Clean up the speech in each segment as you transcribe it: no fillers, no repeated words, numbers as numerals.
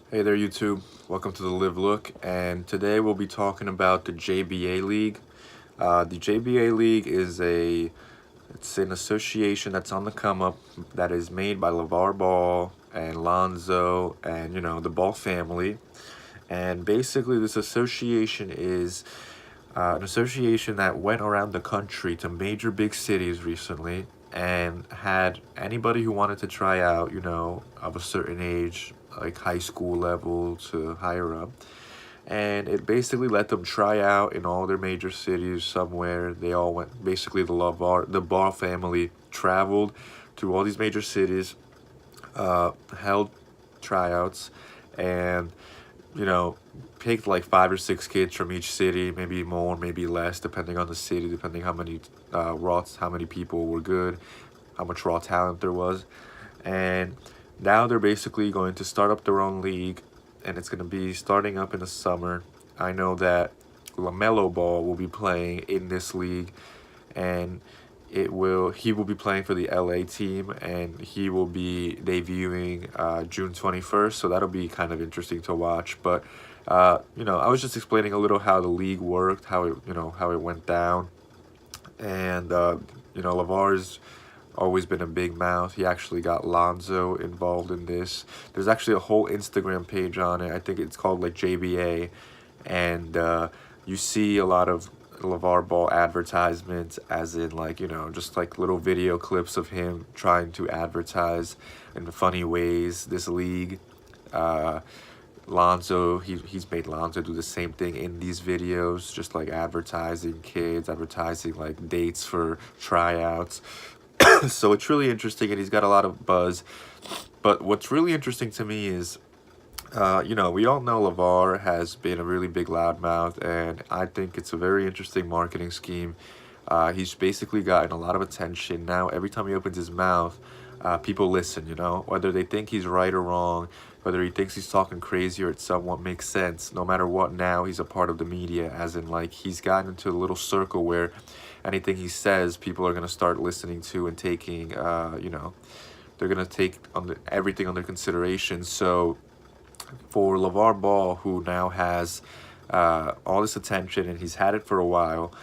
Hey there, YouTube. Welcome to the Live Look, and today we'll be talking about the JBA League. The JBA League it's an association that's on the come up that is made by Lavar Ball and Lonzo and the Ball family. And basically, this association is an association that went around the country to major big cities recently and had anybody who wanted to try out, of a certain age, like high school level to higher up. And it basically let them try out in all their major cities somewhere. They all went, basically, the Ball family traveled to all these major cities, held tryouts, and you know, picked like 5 or 6 kids from each city, maybe more, maybe less, depending on the city, depending how many how many people were good, how much raw talent there was. And now they're basically going to start up their own league, and it's going to be starting up in the summer. I know that LaMelo Ball will be playing in this league, and he will be playing for the LA team, and he will be debuting June 21st, so that'll be kind of interesting to watch. But I was just explaining a little how the league worked, how it went down. And Lavar's always been a big mouth. He actually got Lonzo involved in this. There's actually a whole Instagram page on it. I think it's called like JBA, and you see a lot of LeVar Ball advertisements, as in like just like little video clips of him trying to advertise in funny ways this league. Lonzo, he's made Lonzo do the same thing in these videos, just like advertising kids, advertising like dates for tryouts. So it's really interesting, and he's got a lot of buzz. But what's really interesting to me is, we all know LeVar has been a really big loudmouth, and I think it's a very interesting marketing scheme. He's basically gotten a lot of attention. Now, every time he opens his mouth, people listen, whether they think he's right or wrong, whether he thinks he's talking crazy or it somewhat makes sense. No matter what, now he's a part of the media, as in like he's gotten into a little circle where anything he says, people are going to start listening to and taking, they're going to take everything under consideration. So for LeVar Ball, who now has all this attention, and he's had it for a while,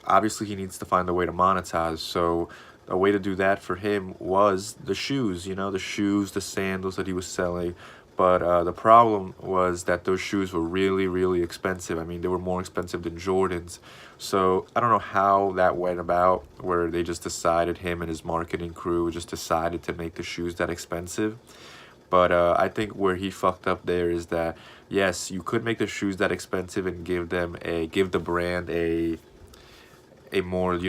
obviously he needs to find a way to monetize. So a way to do that for him was the shoes, the sandals that he was selling. But the problem was that those shoes were really, really expensive. I mean, they were more expensive than Jordans. So I don't know how that went about, where they just decided, him and his marketing crew just decided to make the shoes that expensive. But I think where he fucked up there is that, yes, you could make the shoes that expensive and give the brand a more,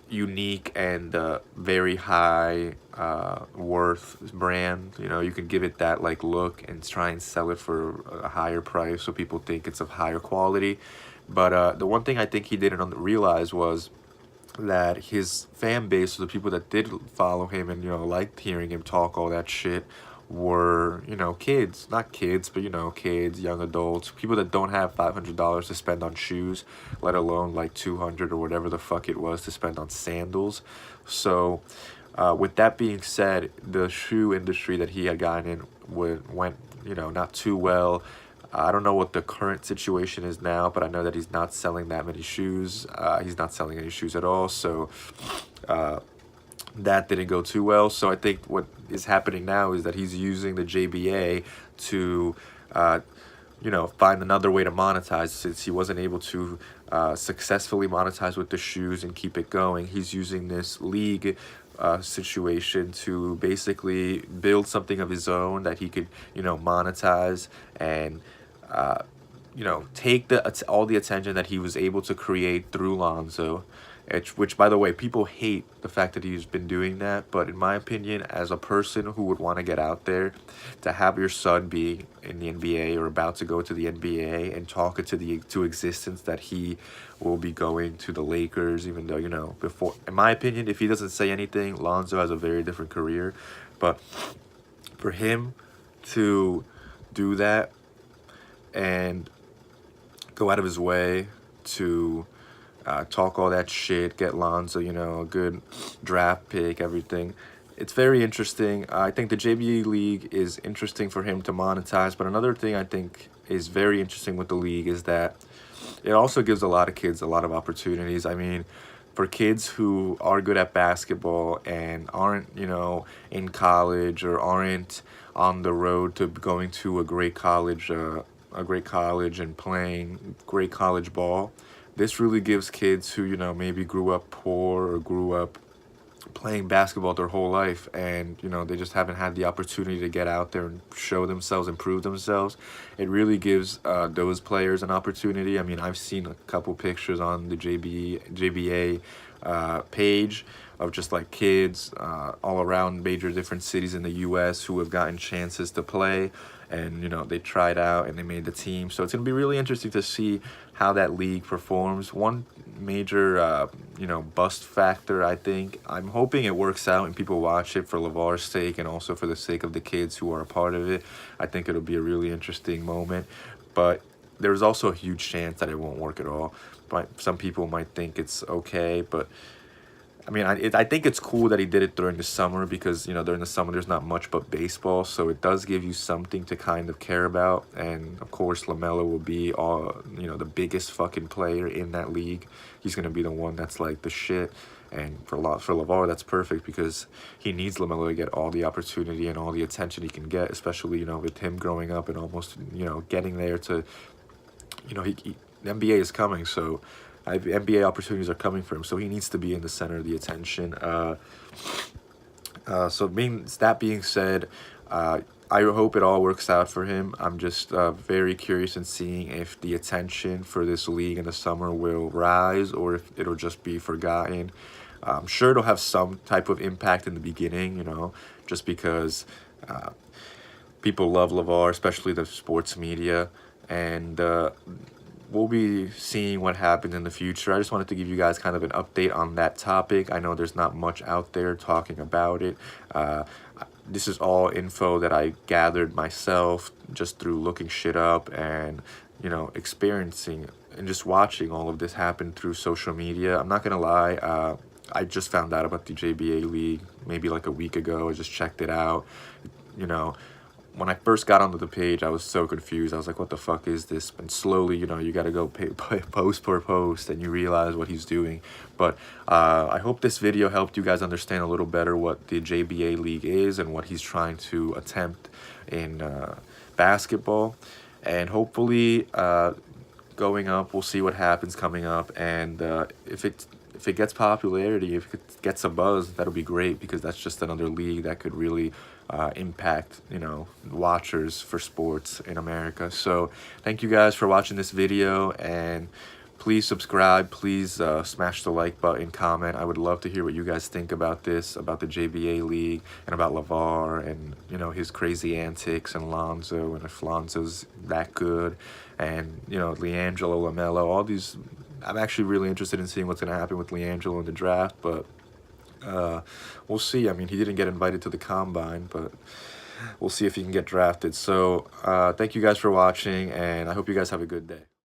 unique and very high worth brand. You could give it that like look and try and sell it for a higher price so people think it's of higher quality. But the one thing I think he didn't realize was that his fan base, the people that did follow him and liked hearing him talk all that shit, were kids, not kids, but kids, young adults, people that don't have $500 to spend on shoes, let alone like 200 or whatever the fuck it was to spend on sandals. So with that being said, the shoe industry that he had gotten in went not too well. I don't know what the current situation is now, but I know that he's not selling that many shoes. He's not selling any shoes at all, so that didn't go too well. So I think what is happening now is that he's using the JBA to, find another way to monetize, since he wasn't able to successfully monetize with the shoes and keep it going. He's using this league situation to basically build something of his own that he could, monetize and, take all the attention that he was able to create through Lonzo. Which, by the way, people hate the fact that he's been doing that. But in my opinion, as a person who would want to get out there, to have your son be in the NBA or about to go to the NBA and talk it to existence that he will be going to the Lakers, even though, before, in my opinion, if he doesn't say anything, Lonzo has a very different career. But for him to do that and go out of his way to talk all that shit, get Lonzo, a good draft pick, everything. it's very interesting. I think the JBA league is interesting for him to monetize, but another thing I think is very interesting with the league is that it also gives a lot of kids a lot of opportunities. I mean, for kids who are good at basketball and aren't, in college or aren't on the road to going to a great college and playing great college ball, this really gives kids who, maybe grew up poor or grew up playing basketball their whole life, and they just haven't had the opportunity to get out there and show themselves and prove themselves. It really gives those players an opportunity. I mean, I've seen a couple pictures on the JBA page of just like kids all around major different cities in the US who have gotten chances to play, and they tried out and they made the team. So it's going to be really interesting to see how that league performs. One major bust factor, I think, I'm hoping it works out and people watch it for Lavar's sake and also for the sake of the kids who are a part of it. I think it'll be a really interesting moment, but there's also a huge chance that it won't work at all. But some people might think it's okay, but I mean, I think it's cool that he did it during the summer because, during the summer there's not much but baseball, so it does give you something to kind of care about. And of course, LaMelo will be the biggest fucking player in that league. He's gonna be the one that's like the shit. And for Lavar, that's perfect because he needs LaMelo to get all the opportunity and all the attention he can get, especially with him growing up and almost getting there to, the NBA is coming, so. NBA opportunities are coming for him, so he needs to be in the center of the attention. That being said, I hope it all works out for him. I'm just very curious in seeing if the attention for this league in the summer will rise or if it'll just be forgotten. I'm sure it'll have some type of impact in the beginning, just because people love Lavar, especially the sports media, and we'll be seeing what happens in the future. I just wanted to give you guys kind of an update on that topic. I know there's not much out there talking about it. This is all info that I gathered myself just through looking shit up and, experiencing and just watching all of this happen through social media. I'm not going to lie. I just found out about the JBA League maybe like a week ago. I just checked it out, When I first got onto the page, I was so confused. I was like, what the fuck is this? And slowly, you got to go post per post and you realize what he's doing. But I hope this video helped you guys understand a little better what the JBA League is and what he's trying to attempt in basketball. And hopefully going up, we'll see what happens coming up. And if it gets popularity, if it gets a buzz, that'll be great because that's just another league that could really impact watchers for sports in America. So thank you guys for watching this video, and please subscribe, please smash the like button, comment. I would love to hear what you guys think about this, about the JBA League and about Lavar and his crazy antics and Lonzo, and if Lonzo's that good, and LiAngelo, LaMelo, all these. I'm actually really interested in seeing what's going to happen with LiAngelo in the draft, but we'll see. I mean, he didn't get invited to the combine, but we'll see if he can get drafted. So thank you guys for watching, and I hope you guys have a good day.